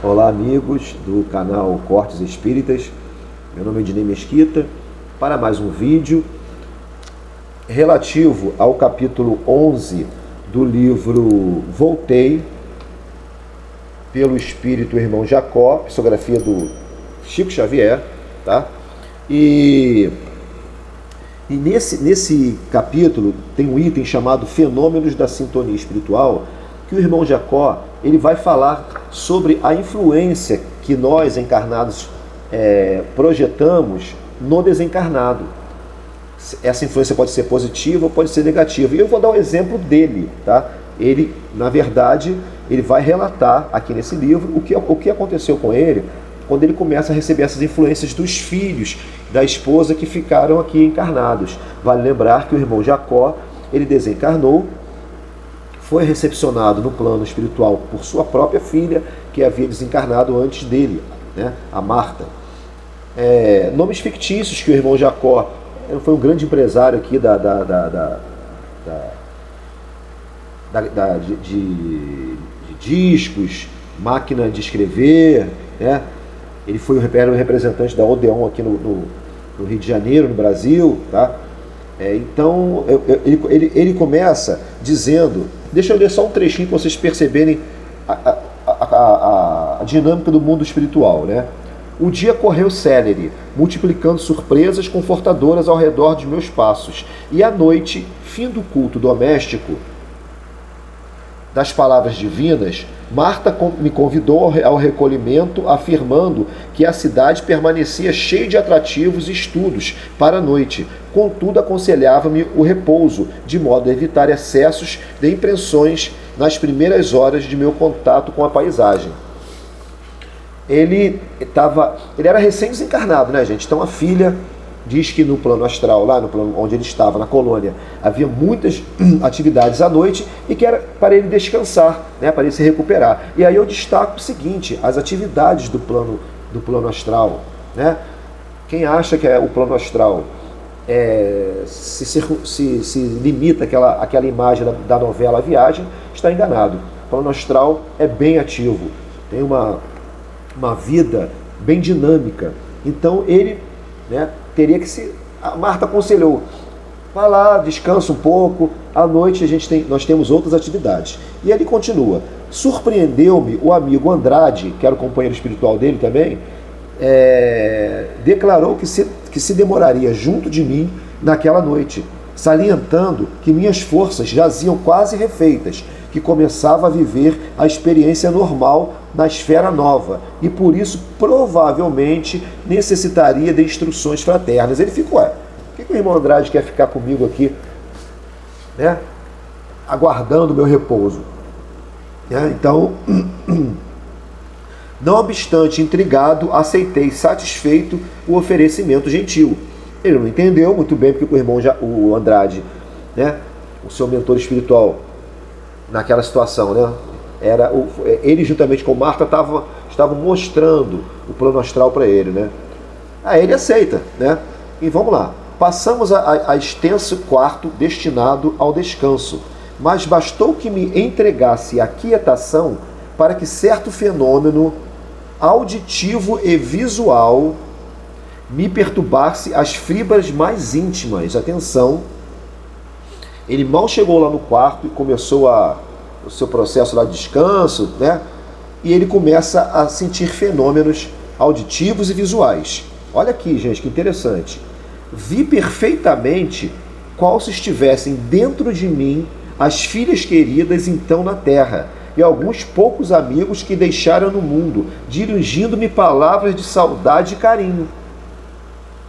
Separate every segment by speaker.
Speaker 1: Olá amigos do canal Cortes Espíritas, meu nome é Ednei Mesquita, para mais um vídeo relativo ao capítulo 11 do livro Voltei, pelo Espírito Irmão Jacó, psicografia do Chico Xavier, tá? E nesse capítulo tem um item chamado Fenômenos da Sintonia Espiritual, que o Irmão Jacó ele vai falar sobre a influência que nós encarnados projetamos no desencarnado. Essa influência pode ser positiva ou pode ser negativa. E eu vou dar um exemplo dele, tá? Ele, na verdade, ele vai relatar aqui nesse livro o que aconteceu com ele quando ele começa a receber essas influências dos filhos da esposa que ficaram aqui encarnados. Vale lembrar que o Irmão Jacó, ele desencarnou, foi recepcionado no plano espiritual por sua própria filha, que havia desencarnado antes dele, né? A Marta. Nomes fictícios que o Irmão Jacó foi um grande empresário aqui de discos, máquina de escrever, né? Ele era o representante da Odeon aqui no Rio de Janeiro, no Brasil, tá? Então ele começa dizendo, deixa eu ler só um trechinho para vocês perceberem a dinâmica do mundo espiritual, né? O dia correu célere, multiplicando surpresas confortadoras ao redor dos meus passos, e à noite, fim do culto doméstico das palavras divinas, Marta me convidou ao recolhimento, afirmando que a cidade permanecia cheia de atrativos e estudos para a noite. Contudo, aconselhava-me o repouso, de modo a evitar excessos de impressões nas primeiras horas de meu contato com a paisagem. Ele era recém-desencarnado, né, gente? Então a filha diz que no plano astral, lá no plano onde ele estava, na colônia, havia muitas atividades à noite e que era para ele descansar, né, para ele se recuperar. E aí eu destaco o seguinte, as atividades do plano astral, né? Quem acha que o plano astral se limita àquela imagem da novela A Viagem, está enganado. O plano astral é bem ativo, tem uma vida bem dinâmica. Então ele, né, teria que a Marta aconselhou, vai lá, descansa um pouco, à noite nós temos outras atividades. E ele continua, surpreendeu-me o amigo Andrade, que era o companheiro espiritual dele também, declarou que se demoraria junto de mim naquela noite, salientando que minhas forças jaziam quase refeitas, que começava a viver a experiência normal na esfera nova e por isso provavelmente necessitaria de instruções fraternas. Ele ficou, por que o irmão Andrade quer ficar comigo aqui, né, aguardando o meu repouso? Então, não obstante intrigado, aceitei satisfeito o oferecimento gentil. Ele não entendeu muito bem porque o Andrade, né, o seu mentor espiritual, naquela situação, né? Ele juntamente com Marta estavam mostrando o plano astral para ele, né? Aí ele aceita, né? E vamos lá. Passamos a extenso quarto destinado ao descanso, mas bastou que me entregasse a quietação para que certo fenômeno auditivo e visual me perturbasse as fibras mais íntimas. Atenção! Ele mal chegou lá no quarto e começou o seu processo lá de descanso, né? E ele começa a sentir fenômenos auditivos e visuais. Olha aqui, gente, que interessante. Vi perfeitamente qual se estivessem dentro de mim as filhas queridas então na terra e alguns poucos amigos que deixaram no mundo, dirigindo-me palavras de saudade e carinho.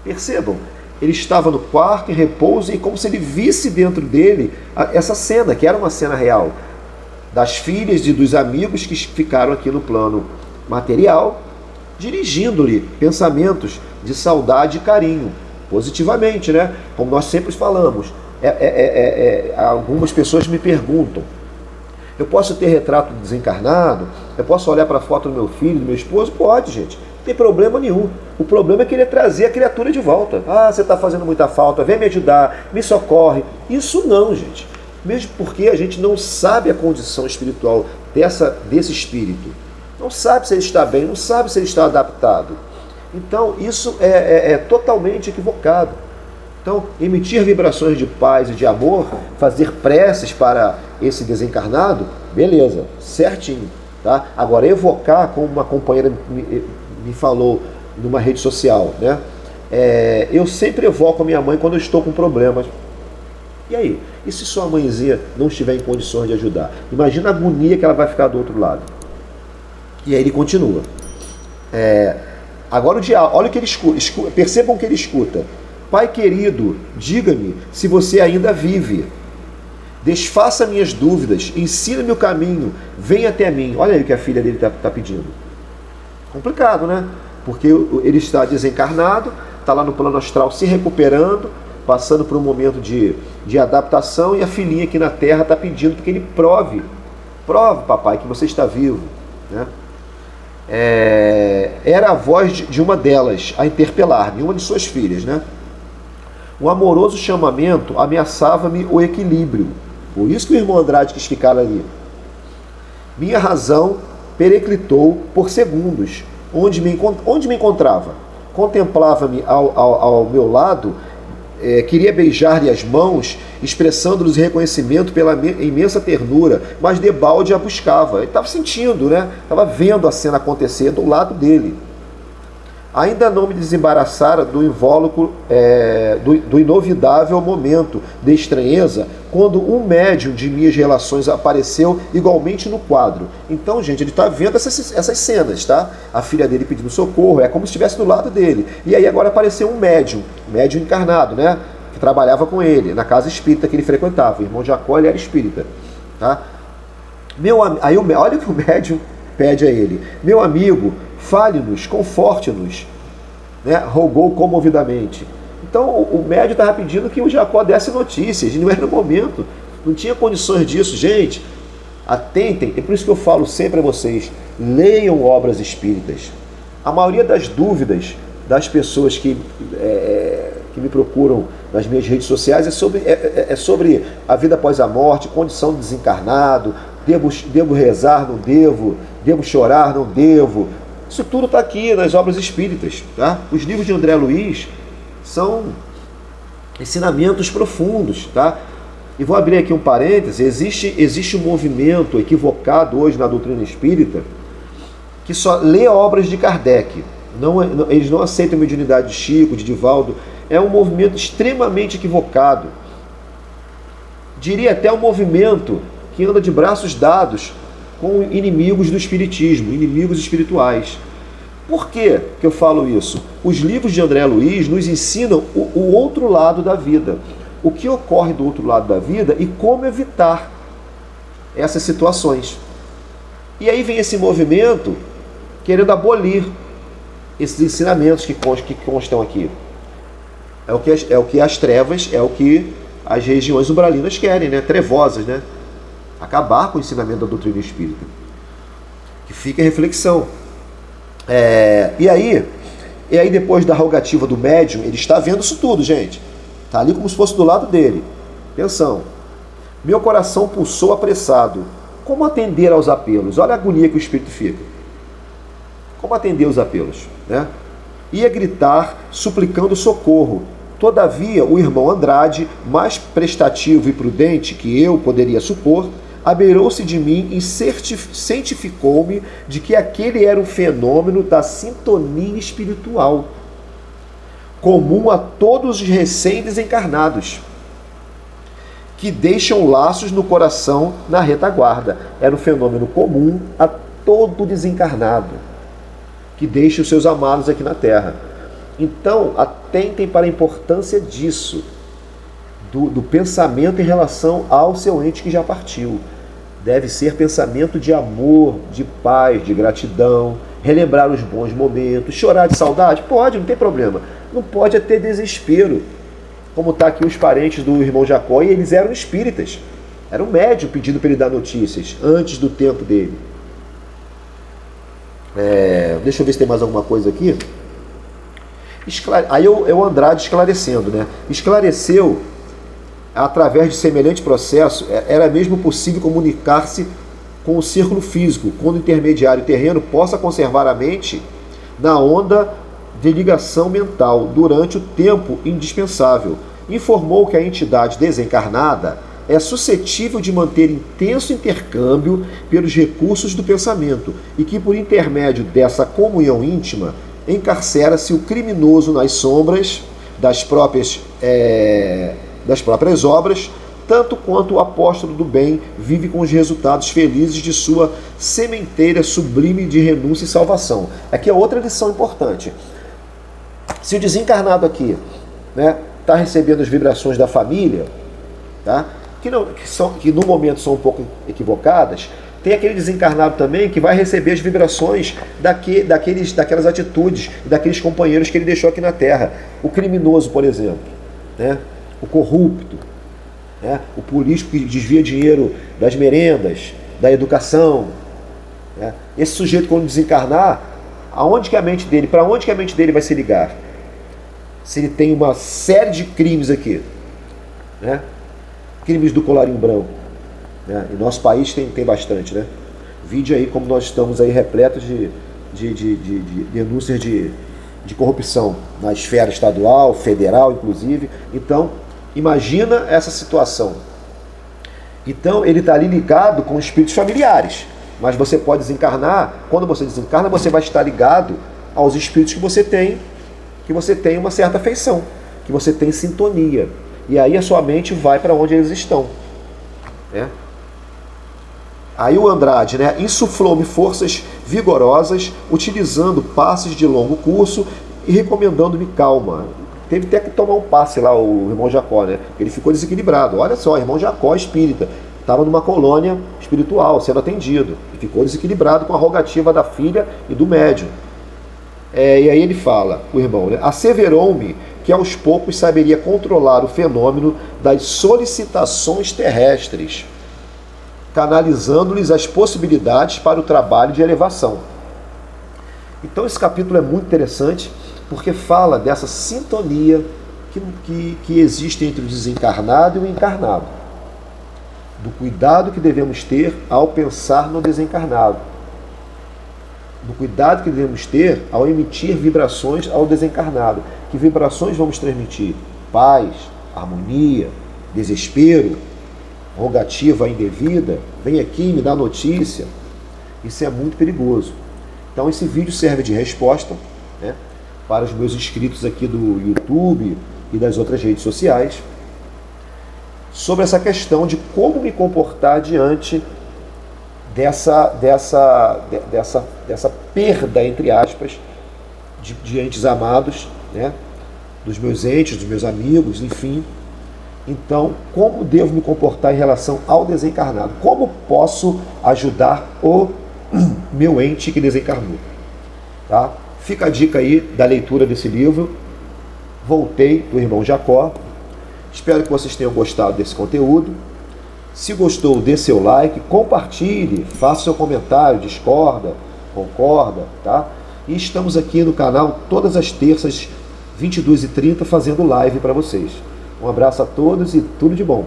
Speaker 1: Percebam? Ele estava no quarto, em repouso, e como se ele visse dentro dele essa cena, que era uma cena real, das filhas e dos amigos que ficaram aqui no plano material, dirigindo-lhe pensamentos de saudade e carinho, positivamente, né? Como nós sempre falamos. Algumas pessoas me perguntam, eu posso ter retrato desencarnado? Eu posso olhar para a foto do meu filho, do meu esposo? Pode, gente. Não tem problema nenhum. O problema é querer trazer a criatura de volta. Ah, você está fazendo muita falta, vem me ajudar, me socorre. Isso não, gente. Mesmo porque a gente não sabe a condição espiritual desse espírito. Não sabe se ele está bem, não sabe se ele está adaptado. Então, isso é totalmente equivocado. Então, emitir vibrações de paz e de amor, fazer preces para esse desencarnado, beleza, certinho. Tá? Agora, evocar, como uma companheira me falou numa rede social, né? Eu sempre evoco a minha mãe quando eu estou com problemas. E aí? E se sua mãezinha não estiver em condições de ajudar? Imagina a agonia que ela vai ficar do outro lado. E aí ele continua. Agora o diálogo, olha o que ele escuta, percebam o que ele escuta. Pai querido, diga-me se você ainda vive. Desfaça minhas dúvidas, ensina-me o caminho, venha até mim. Olha aí o que a filha dele está pedindo. Complicado, né? Porque ele está desencarnado, está lá no plano astral se recuperando, passando por um momento de adaptação, e a filhinha aqui na Terra está pedindo que ele prove, papai, que você está vivo, né? Era a voz de uma delas a interpelar-me, uma de suas filhas, né? Um amoroso chamamento ameaçava-me o equilíbrio. Por isso que o irmão Andrade quis ficar ali. Minha razão periclitou por segundos. Onde me encontrava? Contemplava-me ao meu lado, queria beijar-lhe as mãos, expressando-lhes reconhecimento pela imensa ternura, mas debalde a buscava. Ele estava sentindo, né? Estava vendo a cena acontecer do lado dele. Ainda não me desembaraçara do invólucro, do inovidável momento de estranheza, quando um médium de minhas relações apareceu igualmente no quadro. Então, gente, ele está vendo essas cenas, tá? A filha dele pedindo socorro, é como se estivesse do lado dele. E aí agora apareceu um médium encarnado, né? Que trabalhava com ele, na casa espírita que ele frequentava. O irmão Jacó, ele era espírita, tá? Olha o que o médium pede a ele. Meu amigo, fale-nos, conforte-nos, né? Rogou comovidamente. Então o médium estava pedindo que o Jacó desse notícias, não era no momento, não tinha condições disso. Gente, atentem, é por isso que eu falo sempre a vocês, leiam obras espíritas. A maioria das dúvidas das pessoas que me procuram nas minhas redes sociais é sobre a vida após a morte, condição de desencarnado, devo rezar, não devo chorar, não devo. Isso tudo está aqui nas obras espíritas, tá? Os livros de André Luiz são ensinamentos profundos, tá? E vou abrir aqui um parêntese. Existe um movimento equivocado hoje na doutrina espírita que só lê obras de Kardec. Eles não aceitam a mediunidade de Chico, de Divaldo. É um movimento extremamente equivocado. Diria até um movimento que anda de braços dados com inimigos do espiritismo, inimigos espirituais. Por que eu falo isso? Os livros de André Luiz nos ensinam o outro lado da vida. O que ocorre do outro lado da vida e como evitar essas situações. E aí vem esse movimento querendo abolir esses ensinamentos que constam aqui. É o que as trevas, é o que as regiões umbralinas querem, né? Trevosas, né? Acabar com o ensinamento da doutrina espírita. Que fica a reflexão. E aí depois da rogativa do médium, ele está vendo isso tudo, gente. Está ali como se fosse do lado dele. Atenção. Meu coração pulsou apressado. Como atender aos apelos? Olha a agonia que o espírito fica. Como atender os apelos, né? Ia gritar, suplicando socorro. Todavia, o irmão Andrade, mais prestativo e prudente que eu poderia supor, abeirou-se de mim e certificou-me de que aquele era um fenômeno da sintonia espiritual, comum a todos os recém-desencarnados, que deixam laços no coração na retaguarda. Era um fenômeno comum a todo desencarnado, que deixa os seus amados aqui na Terra. Então, atentem para a importância disso, do pensamento em relação ao seu ente que já partiu. Deve ser pensamento de amor, de paz, de gratidão, relembrar os bons momentos, chorar de saudade? Pode, não tem problema. Não pode é ter desespero, como está aqui os parentes do irmão Jacó, e eles eram espíritas. Era um médium pedindo para ele dar notícias antes do tempo dele. Deixa eu ver se tem mais alguma coisa aqui. Aí o Andrade esclarecendo, né? Esclareceu, através de semelhante processo, era mesmo possível comunicar-se com o círculo físico, quando o intermediário terreno possa conservar a mente na onda de ligação mental durante o tempo indispensável. Informou que a entidade desencarnada é suscetível de manter intenso intercâmbio pelos recursos do pensamento e que, por intermédio dessa comunhão íntima, encarcera-se o criminoso nas sombras das próprias obras, tanto quanto o apóstolo do bem vive com os resultados felizes de sua sementeira sublime de renúncia e salvação. Aqui é outra lição importante. Se o desencarnado aqui, né, está recebendo as vibrações da família, tá, que no momento são um pouco equivocadas, tem aquele desencarnado também que vai receber as vibrações daquelas atitudes, daqueles companheiros que ele deixou aqui na Terra. O criminoso, por exemplo, né? O corrupto, né? O político que desvia dinheiro das merendas, da educação. Né? Esse sujeito, quando desencarnar, para onde que a mente dele vai se ligar? Se ele tem uma série de crimes aqui, né? Crimes do colarinho branco, né? E nosso país tem bastante, né? Vide aí como nós estamos aí repletos de denúncias de corrupção na esfera estadual, federal, inclusive. Então, imagina essa situação. Então, ele está ali ligado com espíritos familiares, mas você pode desencarnar. Quando você desencarna, você vai estar ligado aos espíritos que você tem uma certa afeição, que você tem sintonia. E aí a sua mente vai para onde eles estão, né? Aí o Andrade, né, insuflou-me forças vigorosas, utilizando passes de longo curso e recomendando-me calma. Teve até que tomar um passe lá, o irmão Jacó, né? Ele ficou desequilibrado. Olha só, irmão Jacó, espírita, estava numa colônia espiritual, sendo atendido. E ficou desequilibrado com a rogativa da filha e do médium. E aí ele fala, o irmão, né, asseverou-me que aos poucos saberia controlar o fenômeno das solicitações terrestres, canalizando-lhes as possibilidades para o trabalho de elevação. Então esse capítulo é muito interessante, porque fala dessa sintonia que existe entre o desencarnado e o encarnado, do cuidado que devemos ter ao pensar no desencarnado, do cuidado que devemos ter ao emitir vibrações ao desencarnado. Que vibrações vamos transmitir? Paz, harmonia, desespero, rogativa indevida, vem aqui, me dá notícia. Isso é muito perigoso. Então esse vídeo serve de resposta, né, para os meus inscritos aqui do YouTube e das outras redes sociais, sobre essa questão de como me comportar diante dessa perda, entre aspas, de entes amados, né, dos meus entes, dos meus amigos, enfim. Então, como devo me comportar em relação ao desencarnado? Como posso ajudar o meu ente que desencarnou? Tá? Fica a dica aí da leitura desse livro. Voltei, do irmão Jacó. Espero que vocês tenham gostado desse conteúdo. Se gostou, dê seu like, compartilhe, faça seu comentário, discorda, concorda, tá? E estamos aqui no canal todas as terças, 22h30, fazendo live para vocês. Um abraço a todos e tudo de bom.